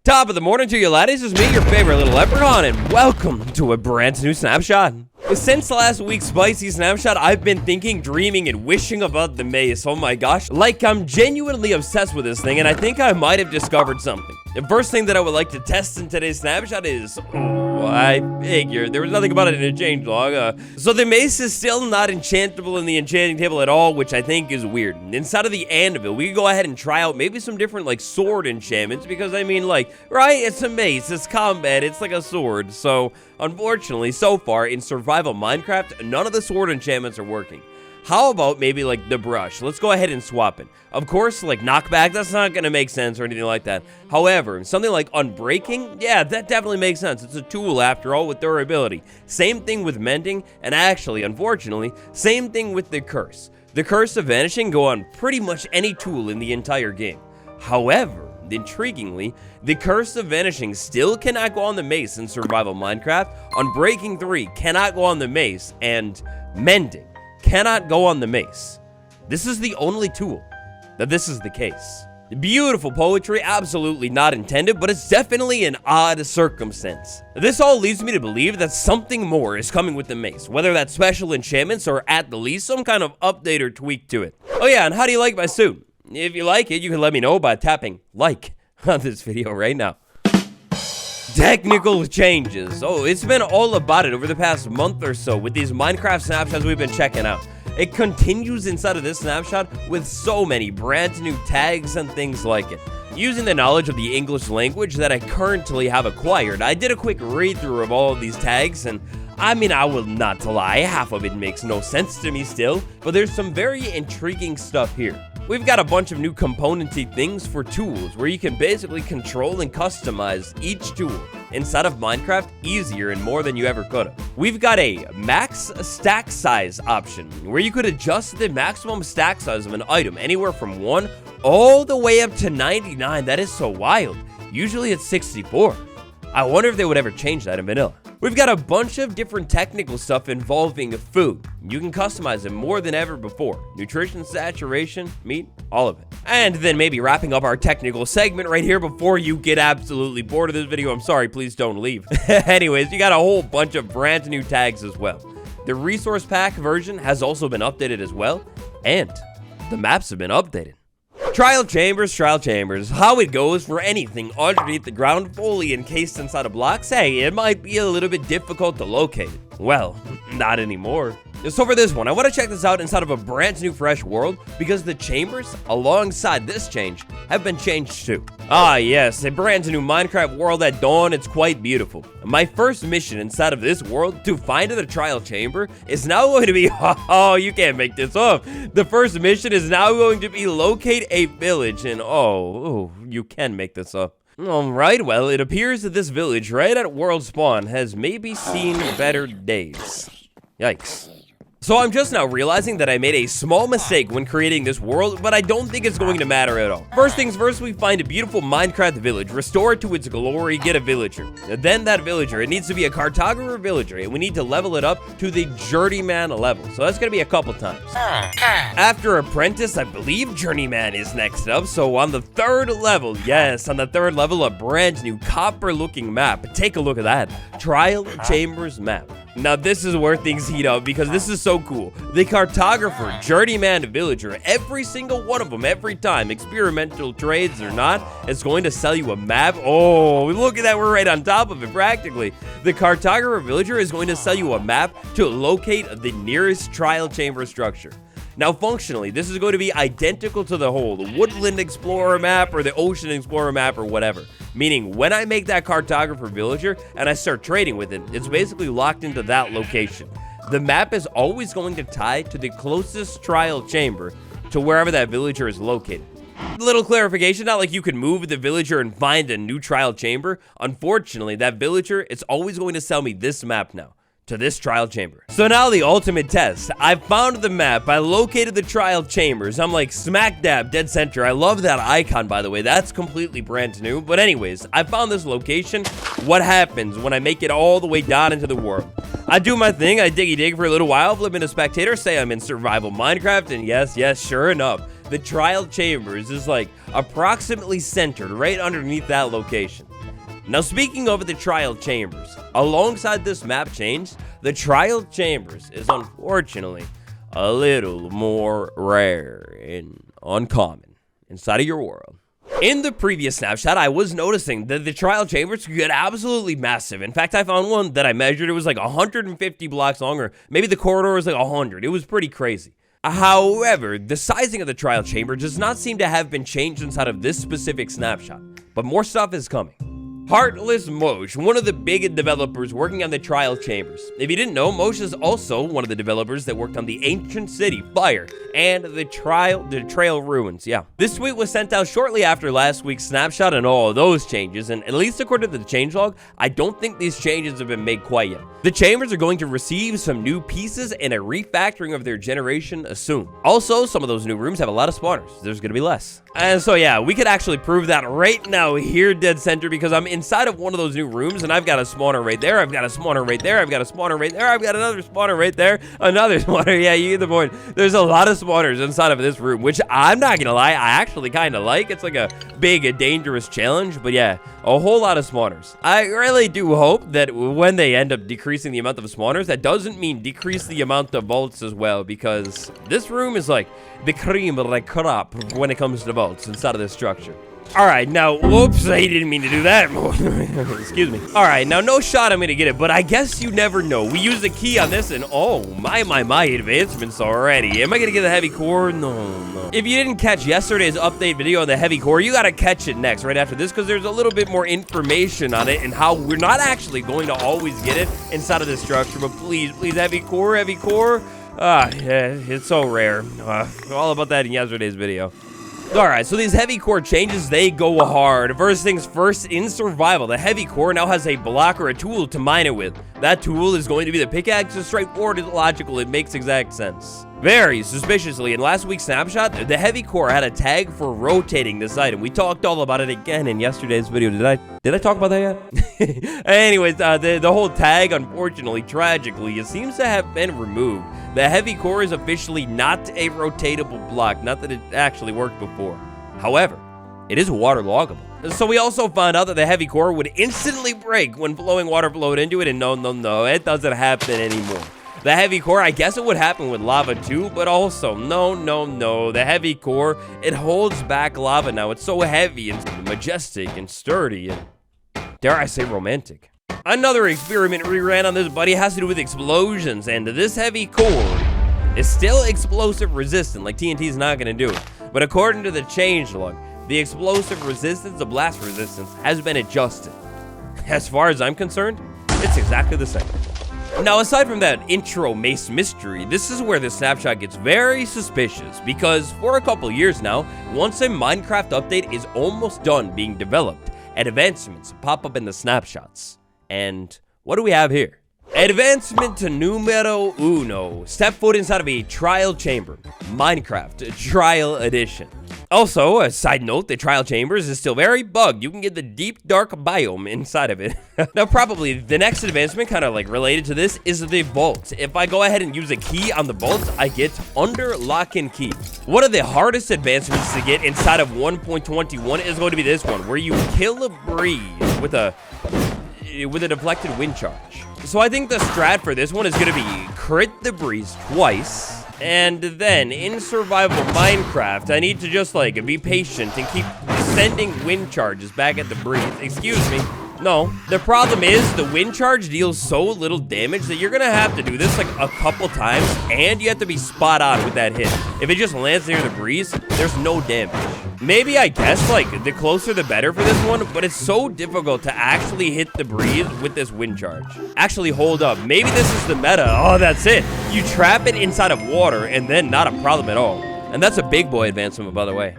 Top of the morning to you, laddies. It's me, your favorite little leprechaun, and welcome to a brand new snapshot. Since last week's spicy snapshot, I've been thinking, dreaming, and wishing about the mace. Oh my gosh, like I'm genuinely obsessed with this thing, and I think I might have discovered something. The first thing that I would like to test in today's snapshot is, I figured there was nothing about it in the changelog. So the mace is still not enchantable in the enchanting table at all, which I think is weird. Inside of the anvil, we can go ahead and try out maybe some different like sword enchantments, because I mean, like, right, it's a mace, it's combat, it's like a sword. So unfortunately, so far in survival Minecraft, none of the sword enchantments are working. How about maybe like the brush? Let's go ahead and swap it. Of course, like knockback, that's not gonna make sense or anything like that. However, something like unbreaking, yeah, that definitely makes sense. It's a tool after all with durability. Same thing with mending, and actually, unfortunately, same thing with the curse. The curse of vanishing go on pretty much any tool in the entire game. However, intriguingly, the curse of vanishing still cannot go on the mace in survival Minecraft. Unbreaking 3 cannot go on the mace, and mending cannot go on the mace. This is the only tool that this is the case. Beautiful poetry, absolutely not intended, but it's definitely an odd circumstance. This all leads me to believe that something more is coming with the mace, whether that's special enchantments or at the least some kind of update or tweak to it. Oh yeah, and how do you like my suit? If you like it, you can let me know by tapping like on this video right now. Technical changes. Oh, it's been all about it over the past month or so with these Minecraft snapshots we've been checking out. It continues inside of this snapshot with so many brand new tags and things like it. Using the knowledge of the English language that I currently have acquired, I did a quick read through of all of these tags, and I mean, I will not lie, half of it makes no sense to me still, but there's some very intriguing stuff here. We've got a bunch of new componenty things for tools where you can basically control and customize each tool inside of Minecraft easier and more than you ever could have. We've got a max stack size option where you could adjust the maximum stack size of an item anywhere from 1 all the way up to 99. That is so wild. Usually it's 64. I wonder if they would ever change that in vanilla. We've got a bunch of different technical stuff involving food. You can customize it more than ever before. Nutrition, saturation, meat, all of it. And then maybe wrapping up our technical segment right here before you get absolutely bored of this video. I'm sorry, please don't leave. Anyways, you got a whole bunch of brand new tags as well. The resource pack version has also been updated as well, and the maps have been updated. Trial chambers, how it goes for anything underneath the ground fully encased inside of blocks. Hey, it might be a little bit difficult to locate. Well, not anymore. So for this one, I want to check this out inside of a brand new fresh world because the chambers alongside this change have been changed too. Ah yes, a brand new Minecraft world at dawn. It's quite beautiful. My first mission inside of this world to find the trial chamber is now going to be, oh, you can't make this up. The first mission is now going to be locate a village, and oh, you can make this up. Alright, well, it appears that this village right at world spawn has maybe seen better days. Yikes. So I'm just now realizing that I made a small mistake when creating this world, but I don't think it's going to matter at all. First things first, we find a beautiful Minecraft village, restore it to its glory, get a villager. And then that villager, it needs to be a cartographer villager, and we need to level it up to the journeyman level. So that's going to be a couple times. After apprentice, I believe journeyman is next up. So on the third level, yes, on the third level, a brand new copper looking map. Take a look at that. Trial Chambers map. Now this is where things heat up because this is so cool. The cartographer, journeyman, villager, every single one of them, every time, experimental trades or not, is going to sell you a map. Oh, look at that, we're right on top of it practically. The cartographer villager is going to sell you a map to locate the nearest trial chamber structure. Now, functionally, this is going to be identical to the Woodland Explorer map or the Ocean Explorer map or whatever. Meaning, when I make that cartographer villager and I start trading with it, it's basically locked into that location. The map is always going to tie to the closest trial chamber to wherever that villager is located. Little clarification, not like you can move the villager and find a new trial chamber. Unfortunately, that villager is always going to sell me this map now. To this trial chamber. So now the ultimate test. I found the map. I located the trial chambers. I'm like smack dab dead center. I love that icon, by the way. That's completely brand new. But anyways, I found this location. What happens when I make it all the way down into the world? I do my thing. I diggy dig for a little while, flip into spectator, say I'm in survival Minecraft, and yes, sure enough, the trial chambers is like approximately centered right underneath that location. Now, speaking of the trial chambers, alongside this map change, the trial chambers is unfortunately a little more rare and uncommon inside of your world. In the previous snapshot, I was noticing that the trial chambers could get absolutely massive. In fact, I found one that I measured. It was like 150 blocks longer. Maybe the corridor was like 100. It was pretty crazy. However, the sizing of the trial chamber does not seem to have been changed inside of this specific snapshot, but more stuff is coming. Heartless Mosh, one of the big developers working on the trial chambers. If you didn't know, Mosh is also one of the developers that worked on the Ancient City, Fire, and the Trail Ruins, yeah. This tweet was sent out shortly after last week's snapshot and all of those changes, and at least according to the changelog, I don't think these changes have been made quite yet. The chambers are going to receive some new pieces and a refactoring of their generation soon. Also, some of those new rooms have a lot of spawners. There's going to be less. And so yeah, we could actually prove that right now here, dead center, because I'm inside of one of those new rooms, and I've got a spawner right there, I've got a spawner right there, I've got a spawner right there, I've got another spawner right there, another spawner. Yeah, you get the point. There's a lot of spawners inside of this room, which I'm not gonna lie, I actually kind of like. It's like a big, dangerous challenge, but yeah, a whole lot of spawners. I really do hope that when they end up decreasing the amount of spawners, that doesn't mean decrease the amount of vaults as well, because this room is like the cream of the crop when it comes to vaults inside of this structure. Alright, now, whoops, I didn't mean to do that. Excuse me. Alright, now, no shot I'm gonna get it, but I guess you never know. We use the key on this, and oh, my advancements already. Am I gonna get the heavy core? No. If you didn't catch yesterday's update video on the heavy core, you gotta catch it next, right after this, because there's a little bit more information on it and how we're not actually going to always get it inside of this structure, but please, heavy core. Yeah, it's so rare. All about that in yesterday's video. Alright, so these heavy core changes, they go hard. First things first, in survival, the heavy core now has a block or a tool to mine it with. That tool is going to be the pickaxe. It's straightforward, it's logical, it makes exact sense. Very suspiciously, in last week's snapshot, the heavy core had a tag for rotating this item. We talked all about it again in yesterday's video. Did I talk about that yet? Anyways, the whole tag, unfortunately, tragically, it seems to have been removed. The heavy core is officially not a rotatable block, not that it actually worked before. However, it is waterloggable. So we also found out that the heavy core would instantly break when flowing water flowed into it, and no, it doesn't happen anymore. The heavy core, I guess it would happen with lava too, but also, no. The heavy core, it holds back lava now. It's so heavy and majestic and sturdy and, dare I say, romantic. Another experiment we ran on this buddy has to do with explosions, and this heavy core is still explosive resistant, like TNT is not going to do it. But according to the changelog, the explosive resistance, the blast resistance, has been adjusted. As far as I'm concerned, it's exactly the same. Now, aside from that intro MACE mystery, this is where the snapshot gets very suspicious, because for a couple years now, once a Minecraft update is almost done being developed, advancements pop up in the snapshots. And what do we have here? Advancement to numero uno. Step foot inside of a trial chamber. Minecraft Trial Edition. Also, a side note, the trial chambers is still very bugged. You can get the deep dark biome inside of it. Now, probably the next advancement kind of like related to this is the vault. If I go ahead and use a key on the vault, I get under lock and key. One of the hardest advancements to get inside of 1.21 is going to be this one, where you kill a breeze with a deflected wind charge. So I think the strat for this one is going to be crit the breeze twice, and then in survival Minecraft, I need to just like be patient and keep sending wind charges back at the breeze. Excuse me. No, the problem is the wind charge deals so little damage that you're gonna have to do this like a couple times, and you have to be spot on with that hit. If it just lands near the breeze, there's no damage. Maybe I guess like the closer the better for this one, but it's so difficult to actually hit the breeze with this wind charge. Actually, hold up, maybe this is the meta. Oh, that's it. You trap it inside of water and then not a problem at all. And that's a big boy advancement, by the way.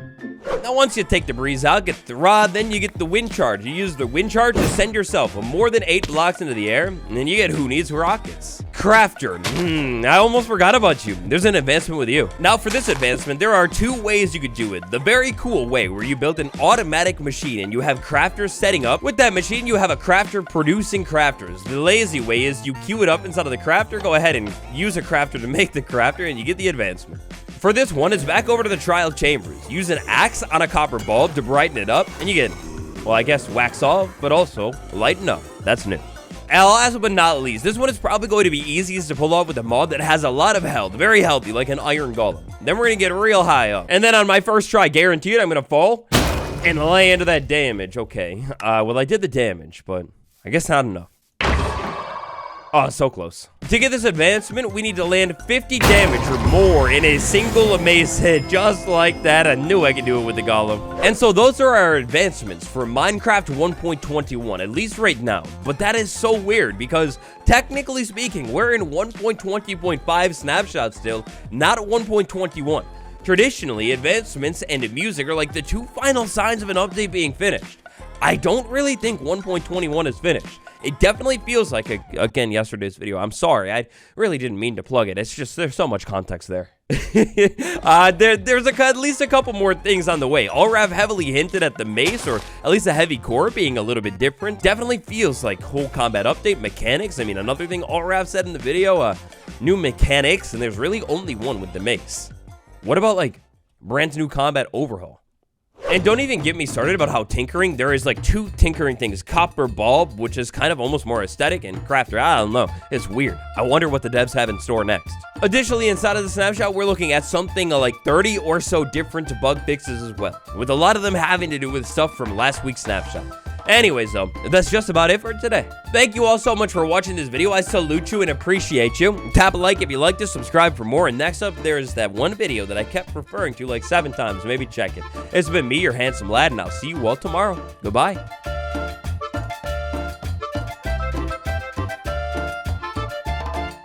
Now, once you take the breeze out, get the rod, then you get the wind charge. You use the wind charge to send yourself more than 8 blocks into the air, and then you get who needs rockets. Crafter. I almost forgot about you. There's an advancement with you. Now, for this advancement, there are 2 ways you could do it. The very cool way, where you build an automatic machine, and you have crafters setting up. With that machine, you have a crafter producing crafters. The lazy way is you queue it up inside of the crafter, go ahead and use a crafter to make the crafter, and you get the advancement. For this one, it's back over to the trial chambers. Use an axe on a copper bulb to brighten it up, and you get well, I guess wax off, but also lighten up. That's new. And last but not least, this one is probably going to be easiest to pull off with a mod that has a lot of health, very healthy, like an iron golem. Then we're gonna get real high up. And then on my first try, guaranteed, I'm gonna fall and lay into that damage. Okay, well, I did the damage, but I guess not enough. Oh, so close. To get this advancement, we need to land 50 damage or more in a single MACE hit, just like that. I knew I could do it with the golem. And so those are our advancements for Minecraft 1.21, at least right now. But that is so weird because technically speaking, we're in 1.20.5 Snapshot still, not 1.21. Traditionally, advancements and music are like the two final signs of an update being finished. I don't really think 1.21 is finished. It definitely feels like, again, yesterday's video. I'm sorry. I really didn't mean to plug it. It's just, there's so much context there. There's at least a couple more things on the way. Allrav heavily hinted at the MACE, or at least a heavy core, being a little bit different. Definitely feels like whole combat update, mechanics. I mean, another thing Allrav said in the video, new mechanics, and there's really only one with the MACE. What about, like, brand new combat overhaul? And don't even get me started about how tinkering, there is like two tinkering things. Copper bulb, which is kind of almost more aesthetic, and crafter, I don't know. It's weird. I wonder what the devs have in store next. Additionally, inside of the snapshot, we're looking at something like 30 or so different bug fixes as well, with a lot of them having to do with stuff from last week's snapshot. Anyways, though, that's just about it for today. Thank you all so much for watching this video. I salute you and appreciate you. Tap a like if you liked it, subscribe for more. And next up, there's that one video that I kept referring to like 7 times. Maybe check it. It's been me, your handsome lad, and I'll see you all tomorrow. Goodbye.